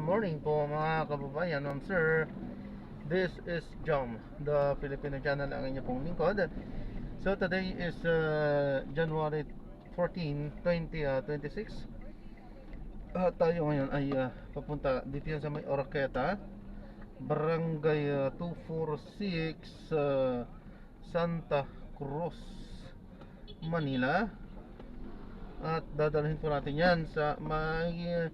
Morning po mga kababayan, sir. This is Jom, the Filipino channel, ang inyo pong lingkod. So today is January 14, 2026. Tayo ngayon ay papunta dito yan sa may Oroqueta, Barangay 246, Santa Cruz, Manila. At dadalhin po natin yan sa may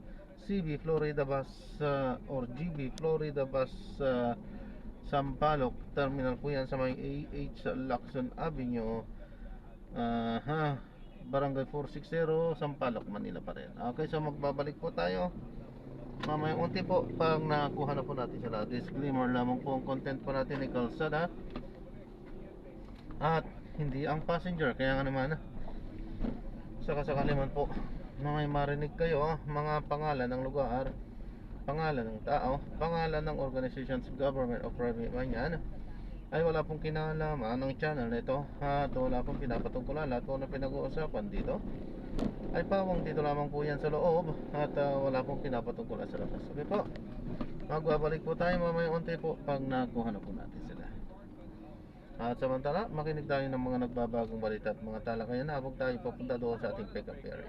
CB Florida Bus or GB Florida Bus Sampaloc Terminal po yan sa may AH Lacson Avenue, Barangay 460, Sampaloc, Manila pa rin. Okay, so magbabalik po tayo mamaya unti po pag nakuha na po natin sila. Disclaimer lamang po ang content po natin ay kalsada at hindi ang passenger. Kaya nga naman saka sakali man po na may marinig kayo mga pangalan ng lugar, pangalan ng tao, pangalan ng organizations, government o private man yan, ay wala pong kinalaman ng channel nito at wala pong pinapatungkulan. Lahat po na pinag-uusapan dito ay pawang dito lamang po yan sa loob at wala pong pinapatungkulan sa labas. Okay po, magbabalik po tayo mamaya unti po pag nakuha na po natin sila. At samantala, makinig tayo ng mga nagbabagong balita at mga talakayan na habang tayo papunta doon sa ating pick-up area.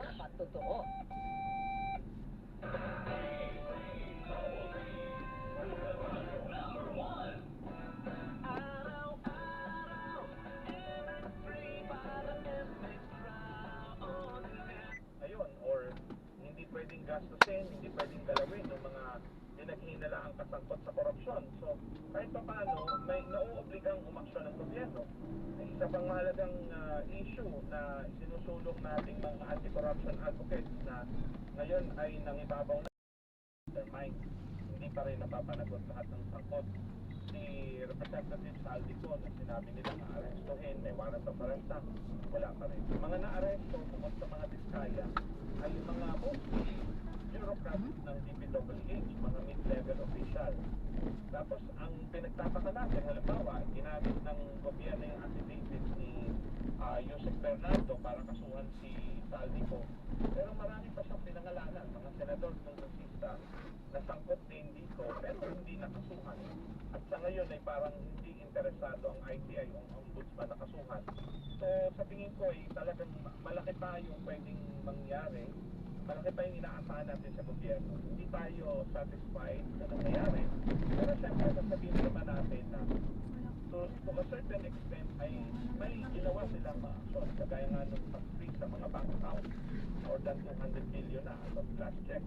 Ayun, or hindi pwedeng gastusin, hindi pwedeng galawin ng mga pinaghinalaang kasangkot sa korupsyon. So, kahit pa paano, may nauobligang umaksyon ng gobyerno. Isa pang mahalagang issue na sinusulong nating mga anti-corruption advocates na ngayon ay nangibabaw na their mind. Hindi pa rin napapanagot lahat ng sangkot. Si Representative Saldico na sinabi nila na arestuhin, may warrant of arrest na, wala pa rin. Mga na-aresto tungkol sa mga diskaya ay mga mostly bureaucrats ng DPWH, mga mid-level official. Tapos ang pinagtataka natin, halimbawa, ginamit ng gobyerno yung affidavit ni Yusek Bernardo para kasuhan si Saldico. Pero marami pa siyang pinangalanan, mga senador kongresista na sangkot din dito, pero hindi nakasuhan. At sa ngayon ay parang hindi interesado ang ICI o ang ombudsman na kasuhan. So sa tingin ko ay talagang malaki pa yung pwedeng mangyari. Malaki pa yung inaasahan natin sa gobyerno. Hindi tayo satisfied na nangyayari. Pero syempre, sasabihin naman natin na to a certain extent ay may ginawa silang mga aksyon. Kagaya nga nung pag-freeze sa mga bank account, more than 200 billion na as of last check.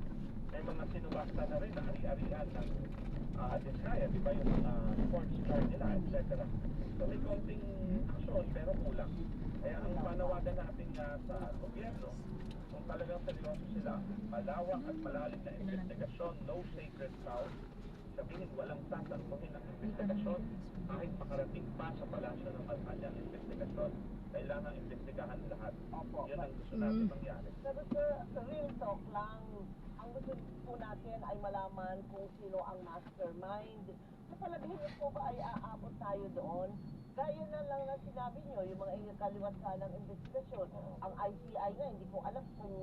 May mga sinubasta na rin na ari-arian ng diskaya, di ba yung mga sports car nila, etc. So may konting aksyon pero kulang. Kaya ang panawagan natin nga sa gobyerno, kung talagang seryoso sila, malawak at malalim na investigasyon, no sacred cows, sabihin walang sasantuhin ang investigasyon kahit makarating pa sa palasyo ng Malacanang investigasyon. Kailangan investigahan lahat. Yun ang gusto natin mangyari. Pero sa real talk lang, ang gusto po natin ay malaman kung sino ang mastermind. Sa palagay niyo po ba ay aabot tayo doon? Gaya na lang na sinabi niyo, yung mga kaliwatan ng investigasyon. Ang ICI nga, hindi ko alam kung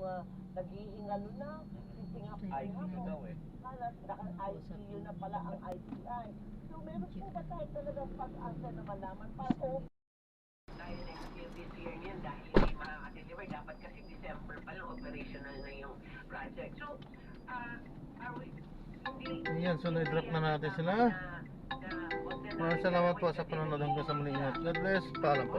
naghihingalo na, ICU daw eh. ICU na pala ang ICI. So meron po ba tayo talagang pag-asa na malaman para po? Tayo next year, this year niyan dahil hindi makaka-deliver. Dapat kasi December pa lang operational na yung project. So, are we... Ayan, so na-drop na natin sila. Maraming salamat po sa panonood hanggang sa muli. God bless. Paalam po.